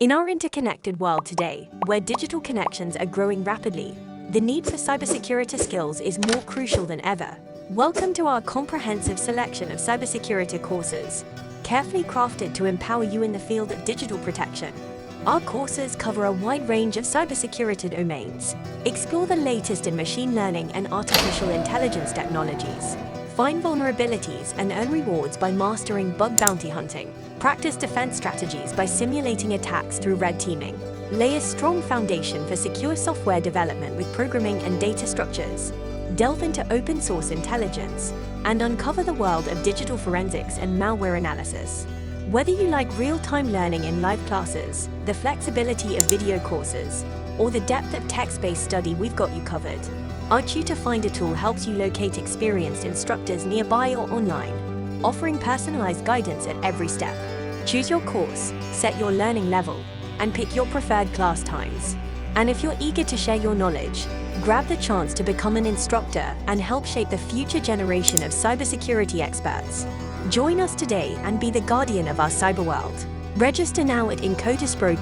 In our interconnected world today, where digital connections are growing rapidly, the need for cybersecurity skills is more crucial than ever. Welcome to our comprehensive selection of cybersecurity courses, carefully crafted to empower you in the field of digital protection. Our courses cover a wide range of cybersecurity domains. Explore the latest in machine learning and artificial intelligence technologies. Find vulnerabilities and earn rewards by mastering bug bounty hunting. Practice defense strategies by simulating attacks through red teaming. Lay a strong foundation for secure software development with programming and data structures. Delve into open source intelligence and uncover the world of digital forensics and malware analysis. Whether you like real-time learning in live classes, the flexibility of video courses, or the depth of text-based study, we've got you covered. Our Tutor Finder tool helps you locate experienced instructors nearby or online, offering personalized guidance at every step. Choose your course, set your learning level, and pick your preferred class times. And if you're eager to share your knowledge, grab the chance to become an instructor and help shape the future generation of cybersecurity experts. Join us today and be the guardian of our cyber world. Register now at ENCODERSPRO.